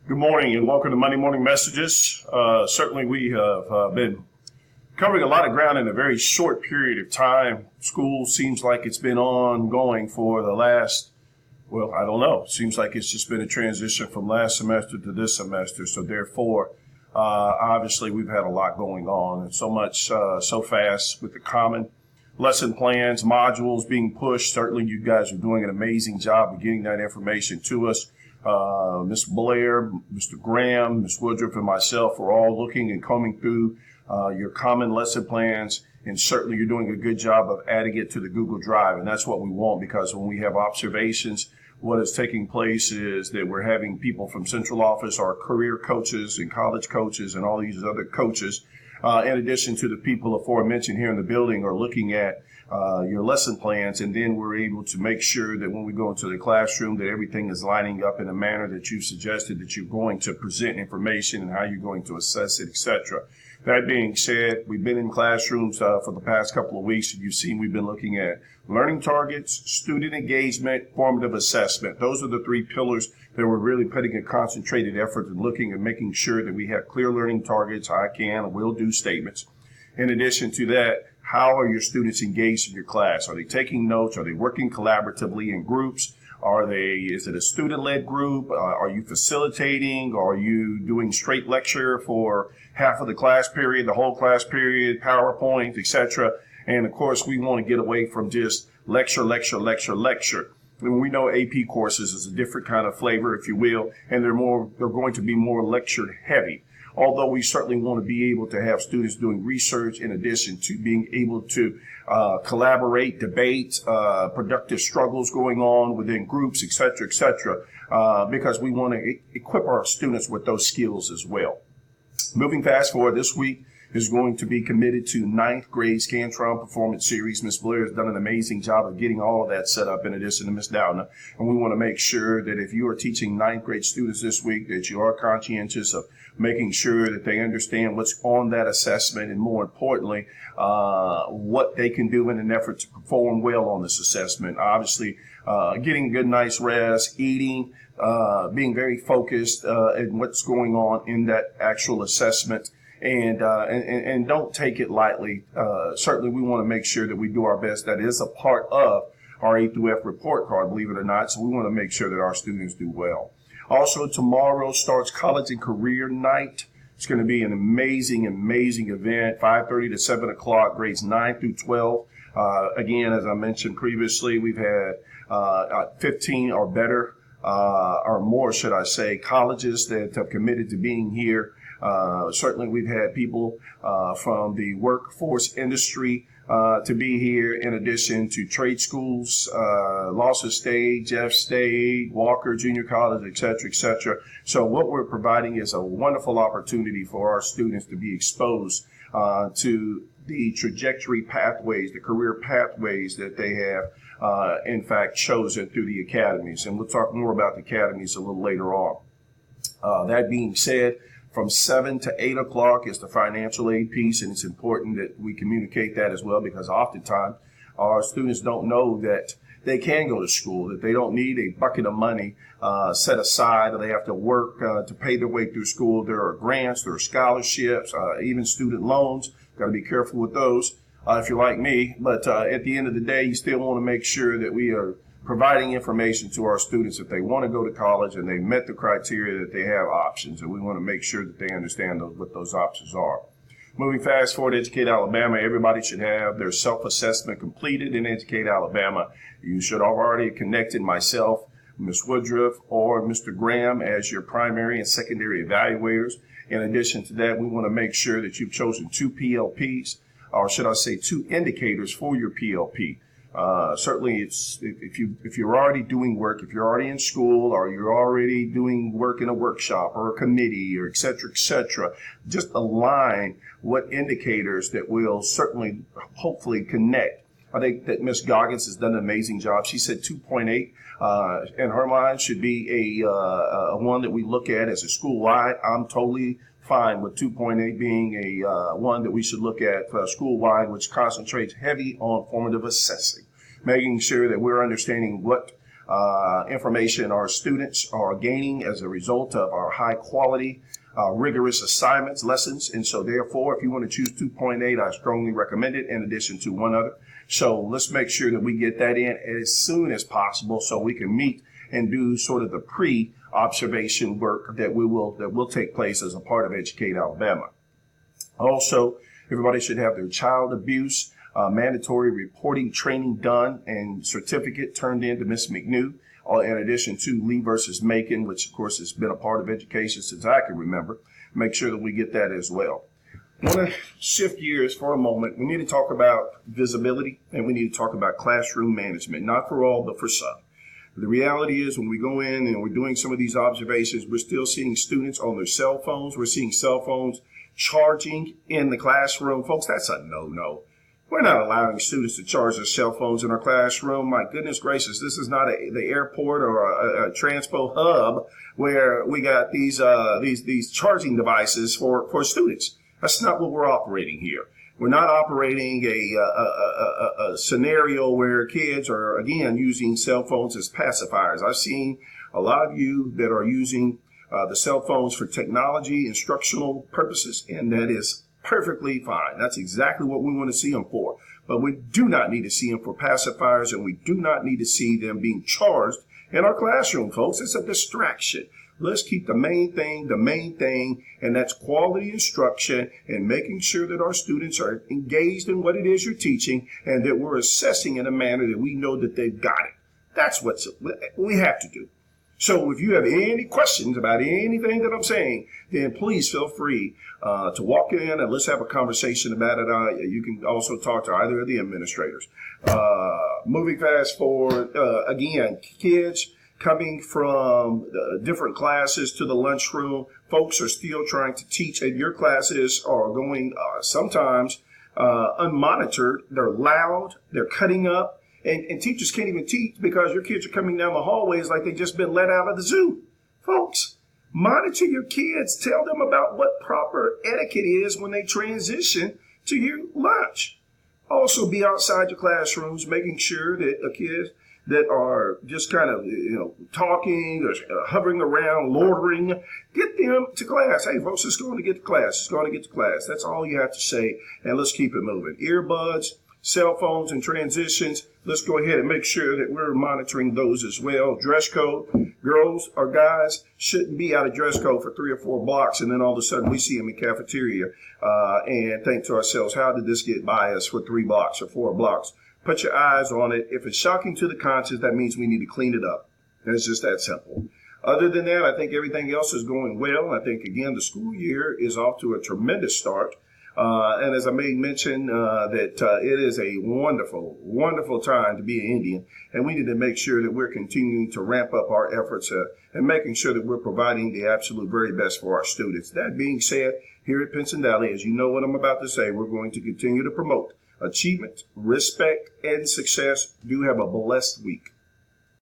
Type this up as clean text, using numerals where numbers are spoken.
Good morning and welcome to Monday Morning Messages. Certainly we have been covering a lot of ground in a very short period of time. School seems like it's been ongoing for the last, I don't know. Seems like it's just been a transition from last semester to this semester. So therefore, obviously we've had a lot going on and so much so fast with the common lesson plans, modules being pushed. Certainly you guys are doing an amazing job of getting that information to us. Ms. Blair, Mr. Graham, Ms. Woodruff, and myself are all looking and combing through your common lesson plans, and certainly you're doing a good job of adding it to the Google Drive, and that's what we want, because when we have observations, what is taking place is that we're having people from central office, our career coaches and college coaches and all these other coaches, in addition to the people aforementioned here in the building, are looking at your lesson plans, and then we're able to make sure that when we go into the classroom that everything is lining up in a manner that you've suggested that you're going to present information and how you're going to assess it, etc. That being said, we've been in classrooms for the past couple of weeks, and you've seen we've been looking at learning targets, student engagement, formative assessment. Those are the three pillars that we're really putting a concentrated effort in looking and making sure that we have clear learning targets, I can and will do statements. In addition to that, how are your students engaged in your class? Are they taking notes? Are they working collaboratively in groups? Is it a student-led group? Are you facilitating? Are you doing straight lecture for half of the class period, the whole class period, PowerPoint, etc.? And of course, we want to get away from just lecture. And we know AP courses is a different kind of flavor, if you will, and they're going to be more lecture heavy. Although we certainly want to be able to have students doing research in addition to being able to collaborate, debate, productive struggles going on within groups, et cetera, because we want to equip our students with those skills as well. Moving fast forward, this week is going to be committed to ninth grade Scantron Performance Series. Ms. Blair has done an amazing job of getting all of that set up in addition to Ms. Downer. And we want to make sure that if you are teaching ninth grade students this week, that you are conscientious of making sure that they understand what's on that assessment, and more importantly, what they can do in an effort to perform well on this assessment. Obviously, getting a good, nice rest, eating, being very focused in what's going on in that actual assessment. And don't take it lightly. Certainly, we want to make sure that we do our best. That is a part of our A through F report card, believe it or not. So we want to make sure that our students do well. Also, tomorrow starts College and Career Night. It's going to be an amazing event, 5:30 to 7 o'clock, grades 9 through 12. Again, as I mentioned previously, we've had 15 or better, or more, should I say, colleges that have committed to being here. Certainly, we've had people from the workforce industry to be here, in addition to trade schools, Lawson State, Jeff State, Walker Junior College, et cetera. So what we're providing is a wonderful opportunity for our students to be exposed to the trajectory pathways, the career pathways that they have, in fact, chosen through the academies. And we'll talk more about the academies a little later on. That being said, from 7 to 8 o'clock is the financial aid piece, and it's important that we communicate that as well, because oftentimes our students don't know that they can go to school, that they don't need a bucket of money set aside, or they have to work to pay their way through school. There are grants, there are scholarships, even student loans. Got to be careful with those if you're like me. But at the end of the day, you still want to make sure that we are providing information to our students if they want to go to college and they met the criteria, that they have options, and we want to make sure that they understand what those options are. Moving fast forward, Educate Alabama, everybody should have their self-assessment completed in Educate Alabama. You should have already connected myself, Ms. Woodruff, or Mr. Graham as your primary and secondary evaluators. In addition to that, we want to make sure that you've chosen 2 PLPs, or should I say 2 indicators for your PLP. Certainly, if you're already doing work, if you're already in school, or you're already doing work in a workshop or a committee, or et cetera, just align what indicators that will certainly, hopefully, connect. I think that Ms. Goggins has done an amazing job. She said 2.8 in her mind should be a one that we look at as a school-wide. I'm totally fine with 2.8 being a one that we should look at school-wide, which concentrates heavy on formative assessing, making sure that we're understanding what information our students are gaining as a result of our high quality, rigorous assignments, lessons. And so therefore, if you want to choose 2.8, I strongly recommend it in addition to one other. So let's make sure that we get that in as soon as possible so we can meet and do sort of the pre-observation work that will take place as a part of Educate Alabama. Also, everybody should have their child abuse mandatory reporting training done and certificate turned in to Ms. McNew, in addition to Lee versus Macon, which of course has been a part of education since I can remember. Make sure that we get that as well. I want to shift gears for a moment. We need to talk about visibility and we need to talk about classroom management, not for all, but for some. The reality is when we go in and we're doing some of these observations, we're still seeing students on their cell phones. We're seeing cell phones charging in the classroom. Folks, that's a no-no. We're not allowing students to charge their cell phones in our classroom. My goodness gracious, this is not the airport or a transpo hub where we got these charging devices for students. That's not what we're operating here. We're not operating a scenario where kids are, again, using cell phones as pacifiers. I've seen a lot of you that are using the cell phones for technology, instructional purposes, and that is perfectly fine. That's exactly what we want to see them for. But we do not need to see them for pacifiers, and we do not need to see them being charged in our classroom, folks. It's a distraction. Let's keep the main thing, and that's quality instruction and making sure that our students are engaged in what it is you're teaching and that we're assessing in a manner that we know that they've got it. That's what we have to do. So if you have any questions about anything that I'm saying, then please feel free to walk in and let's have a conversation about it. You can also talk to either of the administrators. Moving fast forward, again, kids coming from different classes to the lunchroom, folks are still trying to teach, and your classes are going sometimes unmonitored. They're loud, they're cutting up. And teachers can't even teach because your kids are coming down the hallways like they've just been let out of the zoo. Folks, monitor your kids. Tell them about what proper etiquette is when they transition to your lunch. Also, be outside your classrooms, making sure that the kids that are just kind of, talking or hovering around, loitering, get them to class. Hey, folks, it's going to get to class. It's going to get to class. That's all you have to say, and let's keep it moving. Earbuds, cell phones, and transitions. Let's go ahead and make sure that we're monitoring those as well. Dress code. Girls or guys shouldn't be out of dress code for 3 or 4 blocks, and then all of a sudden we see them in cafeteria and think to ourselves, how did this get by us for 3 blocks or 4 blocks? Put your eyes on it. If it's shocking to the conscience, that means we need to clean it up. And it's just that simple. Other than that, I think everything else is going well. I think, again, the school year is off to a tremendous start. And as I made mention, that it is a wonderful, wonderful time to be an Indian. And we need to make sure that we're continuing to ramp up our efforts and making sure that we're providing the absolute very best for our students. That being said, here at Pinson Valley, as you know what I'm about to say, we're going to continue to promote achievement, respect, and success. Do have a blessed week.